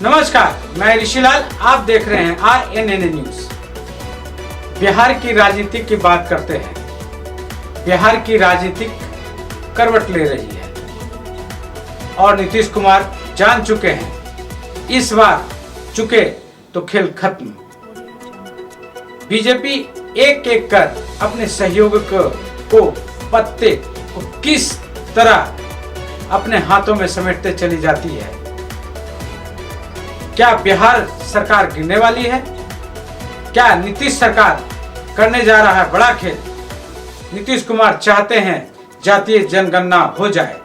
नमस्कार, मैं ऋषिलाल, आप देख रहे हैं RNN न्यूज। बिहार की राजनीति की बात करते हैं। बिहार की राजनीति करवट ले रही है और नीतीश कुमार जान चुके हैं, इस बार चुके तो खेल खत्म। बीजेपी एक एक कर अपने सहयोग को पत्ते को किस तरह अपने हाथों में समेटते चली जाती है। क्या बिहार सरकार गिरने वाली है? क्या नीतीश सरकार करने जा रहा है बड़ा खेल? नीतीश कुमार चाहते हैं जातीय जनगणना हो जाए,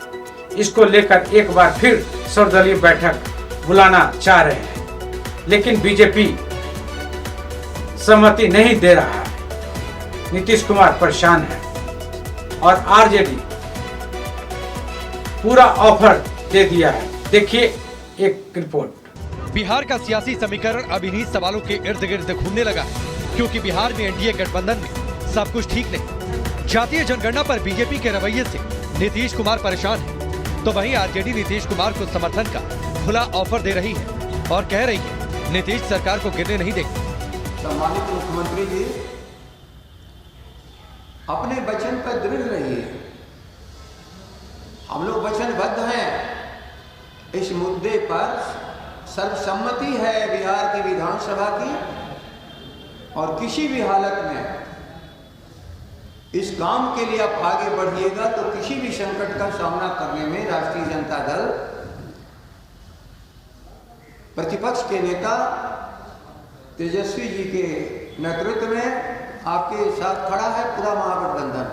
इसको लेकर एक बार फिर सर्वदलीय बैठक बुलाना चाह रहे हैं, लेकिन बीजेपी सहमति नहीं दे रहा है। नीतीश कुमार परेशान है और आरजेडी पूरा ऑफर दे दिया है। देखिए एक रिपोर्ट। बिहार का सियासी समीकरण अब इन्हीं सवालों के इर्द गिर्द घूमने लगा है, क्योंकि बिहार में एनडीए गठबंधन में सब कुछ ठीक नहीं। जातीय जनगणना पर बीजेपी के रवैये से नीतीश कुमार परेशान है, तो वहीं आरजेडी नीतीश कुमार को समर्थन का खुला ऑफर दे रही है और कह रही है नीतीश सरकार को गिरने नहीं देगी। सम्मानित मुख्यमंत्री जी, अपने वचन पर दृढ़ रहिए। हम लोग वचनबद्ध हैं। इस मुद्दे पर सर्वसम्मति है बिहार की विधानसभा की, और किसी भी हालत में इस काम के लिए आप आगे बढ़िएगा तो किसी भी संकट का सामना करने में राष्ट्रीय जनता दल प्रतिपक्ष के नेता तेजस्वी जी के नेतृत्व में आपके साथ खड़ा है पूरा महागठबंधन।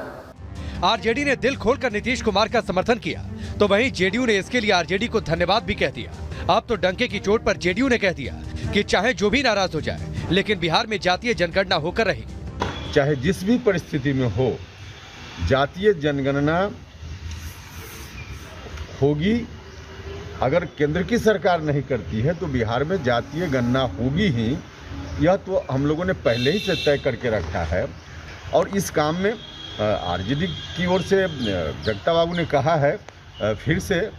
आरजेडी ने दिल खोलकर नीतीश कुमार का समर्थन किया, तो वहीं जेडीयू ने इसके लिए आरजेडी को धन्यवाद भी कह दिया। अब तो डंके की चोट पर जेडीयू ने कह दिया कि चाहे जो भी नाराज हो जाए, लेकिन बिहार में जातीय जनगणना होकर रहेगी। चाहे जिस भी परिस्थिति में हो, जातीय जनगणना होगी। अगर केंद्र की सरकार नहीं करती है तो बिहार में जातीय गणना होगी ही, यह तो हम लोगों ने पहले ही से तय करके रखा है। और इस काम में आरजेडी की ओर से जगता बाबू ने कहा है, फिर से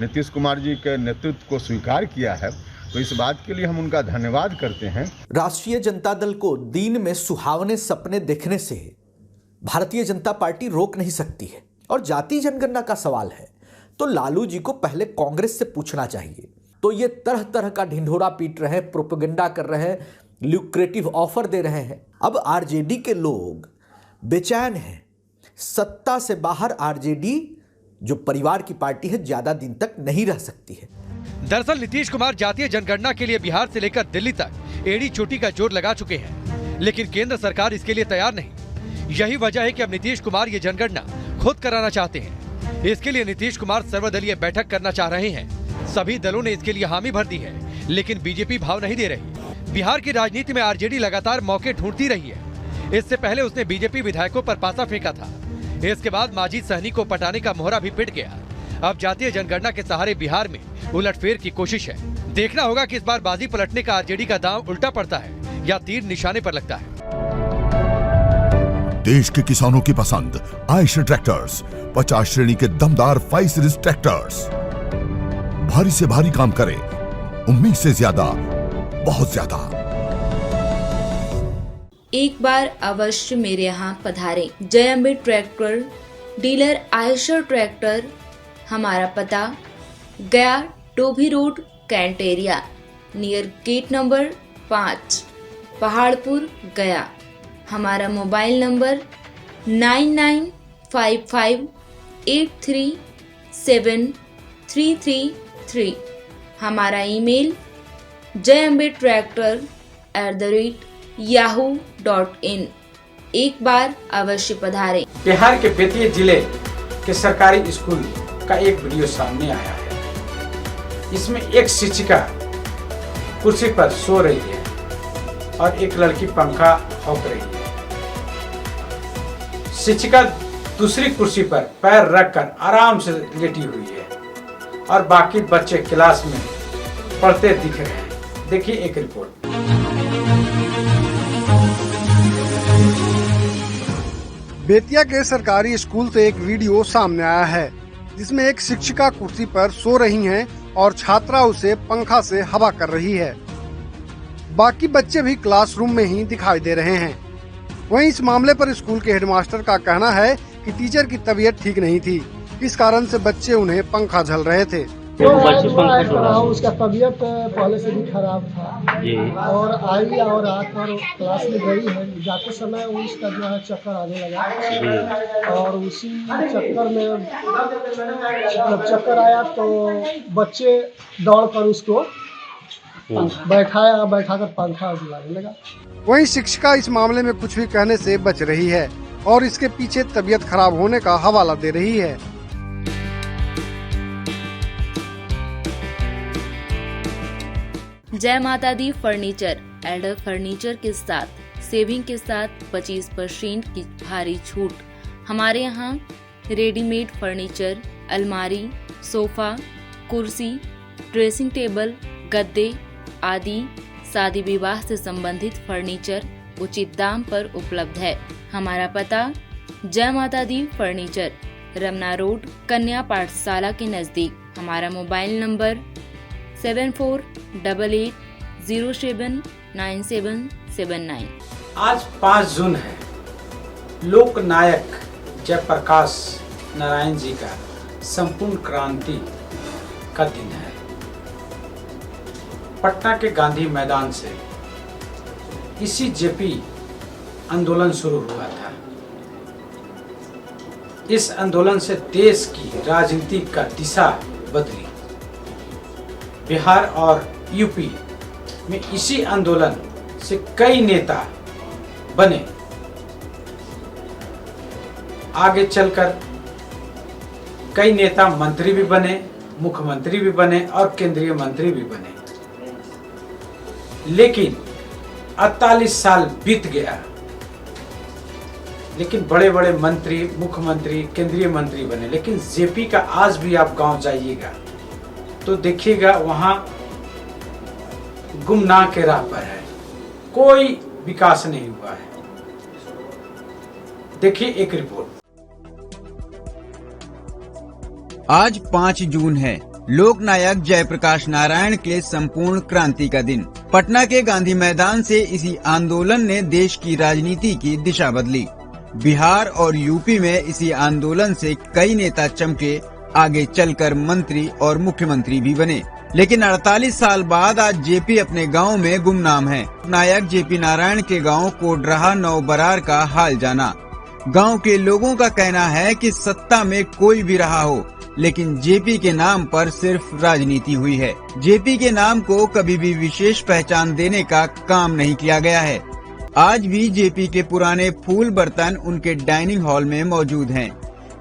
नीतीश कुमार जी के नेतृत्व को स्वीकार किया है, तो इस बात के लिए हम उनका धन्यवाद करते हैं। राष्ट्रीय जनता दल को दिन में सुहावने सपने देखने से भारतीय जनता पार्टी रोक नहीं सकती है, और जातीय जनगणना का सवाल है तो लालू जी को पहले कांग्रेस से पूछना चाहिए। तो ये तरह तरह का ढिंढोरा पीट रहे हैं, प्रोपेगेंडा कर रहे हैं, ल्यूक्रेटिव ऑफर दे रहे हैं। अब आरजेडी के लोग बेचैन हैं। सत्ता से बाहर आरजेडी जो परिवार की पार्टी है, ज्यादा दिन तक नहीं रह सकती है। दरअसल नीतीश कुमार जातीय जनगणना के लिए बिहार से लेकर दिल्ली तक एड़ी चोटी का जोर लगा चुके हैं, लेकिन केंद्र सरकार इसके लिए तैयार नहीं। यही वजह है कि अब नीतीश कुमार ये जनगणना खुद कराना चाहते हैं। इसके लिए नीतीश कुमार सर्वदलीय बैठक करना चाह रहे हैं। सभी दलों ने इसके लिए हामी भर दी है, लेकिन बीजेपी भाव नहीं दे रही। बिहार की राजनीति में आरजेडी लगातार मौके ढूंढती रही है। इससे पहले उसने बीजेपी विधायकों पर पासा फेंका था। इसके बाद माजिद सहनी को पटाने का मोहरा भी पिट गया। अब जातीय जनगणना के सहारे बिहार में उलटफेर की कोशिश है। देखना होगा कि इस बार बाजी पलटने का आरजेडी का दांव उल्टा पड़ता है या तीर निशाने पर लगता है। देश के किसानों की पसंद आयशर ट्रैक्टर्स, 50 श्रेणी के दमदार 5 सीरीज ट्रैक्टर्स। भारी से भारी काम करे, उम्मीद से ज्यादा, बहुत ज्यादा। एक बार अवश्य मेरे यहाँ पधारें। Jai Ambe tractor dealer, Eicher tractor. हमारा पता Gaya Tobhi road, cantt area, near gate number 5, Paharpur, Gaya. हमारा मोबाइल नंबर 9955837333। हमारा ईमेल jambettractor@yahoo.in। एक बार अवश्य पधारें। बिहार के बेतिया जिले के सरकारी स्कूल का एक वीडियो सामने आया है। इसमें एक शिक्षिका कुर्सी पर सो रही है और एक लड़की पंखा हौंक रही है। शिक्षिका दूसरी कुर्सी पर पैर रखकर आराम से लेटी हुई है और बाकी बच्चे क्लास में पढ़ते दिख रहे हैं। देखिए एक रिपोर्ट। बेतिया के सरकारी स्कूल से एक वीडियो सामने आया है, जिसमें एक शिक्षिका कुर्सी पर सो रही हैं और छात्रा उसे पंखा से हवा कर रही है। बाकी बच्चे भी क्लासरूम में ही दिखाई दे रहे हैं। वहीं इस मामले पर स्कूल के हेडमास्टर का कहना है कि टीचर की तबीयत ठीक नहीं थी, इस कारण से बच्चे उन्हें पंखा झल रहे थे। उसका तबीयत पहले से भी खराब था जी। और आई और आकर क्लास में गई है, जाते समय उसका जो है चक्कर आने लगा और उसी चक्कर में जब चक्कर आया तो बच्चे दौड़कर उसको बैठाकर पंखा दिलाने लगा। वहीं शिक्षिका इस मामले में कुछ भी कहने से बच रही है और इसके पीछे तबीयत खराब होने का हवाला दे रही है। जय माता दी फर्नीचर एडर फर्नीचर के साथ सेविंग के साथ 25% की भारी छूट। हमारे यहाँ रेडीमेड फर्नीचर, अलमारी, सोफा, कुर्सी, ड्रेसिंग टेबल, गद्दे आदि शादी विवाह से संबंधित फर्नीचर उचित दाम पर उपलब्ध है। हमारा पता जय माता दी फर्नीचर, रमना रोड, कन्या पाठशाला के नजदीक। हमारा मोबाइल नंबर 7488079779। आज 5 जून है। लोक नायक जयप्रकाश नारायण जी का संपूर्ण क्रांति का दिन है। पटना के गांधी मैदान से इसी जेपी आंदोलन शुरू हुआ था। इस आंदोलन से देश की राजनीति का दिशा बदली। बिहार और यूपी में इसी आंदोलन से कई नेता बने। आगे चलकर कई नेता मंत्री भी बने, मुख्यमंत्री भी बने और केंद्रीय मंत्री भी बने। लेकिन 48 साल बीत गया, लेकिन बड़े बड़े मंत्री, मुख्यमंत्री, केंद्रीय मंत्री बने। लेकिन जेपी का आज भी आप गांव जाइएगा तो देखिएगा वहां गुमनाह के राह पर है, कोई विकास नहीं हुआ है। देखिए एक रिपोर्ट। आज 5 जून है, लोक नायक जयप्रकाश नारायण के संपूर्ण क्रांति का दिन। पटना के गांधी मैदान से इसी आंदोलन ने देश की राजनीति की दिशा बदली। बिहार और यूपी में इसी आंदोलन से कई नेता चमके, आगे चलकर मंत्री और मुख्यमंत्री भी बने। लेकिन 48 साल बाद आज जेपी अपने गांव में गुमनाम है। नायक जेपी नारायण के गांव कोडराहा नौबरार का हाल जाना। गांव के लोगों का कहना है कि सत्ता में कोई भी रहा हो, लेकिन जेपी के नाम पर सिर्फ राजनीति हुई है। जेपी के नाम को कभी भी विशेष पहचान देने का काम नहीं किया गया है। आज भी जेपी के पुराने फूल बर्तन उनके डाइनिंग हॉल में मौजूद हैं।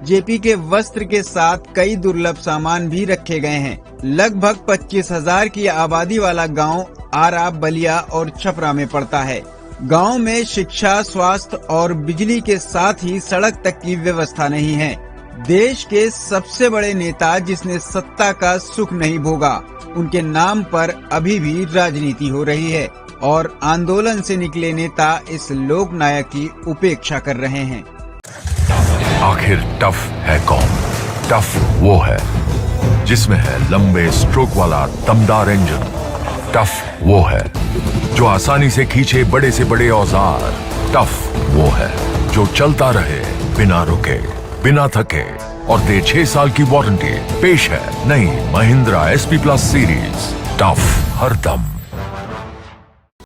जेपी के वस्त्र के साथ कई दुर्लभ सामान भी रखे गए हैं। लगभग 25,000 की आबादी वाला गांव आरा, बलिया और छपरा में पड़ता है। गांव में शिक्षा, स्वास्थ्य और बिजली के साथ ही सड़क तक की व्यवस्था नहीं है। देश के सबसे बड़े नेता जिसने सत्ता का सुख नहीं भोगा, उनके नाम पर अभी भी राजनीति हो रही है और आंदोलन से निकले नेता इस लोक नायक की उपेक्षा कर रहे हैं। आखिर टफ है कौन? टफ वो है जिसमें है लंबे स्ट्रोक वाला दमदार इंजन। टफ वो है जो आसानी से खींचे बड़े से बड़े औजार। टफ वो है जो चलता रहे बिना रुके, बिना थके और दे 6 साल की वारंटी। पेश है नई महिंद्रा SP+ सीरीज। टफ हरदम।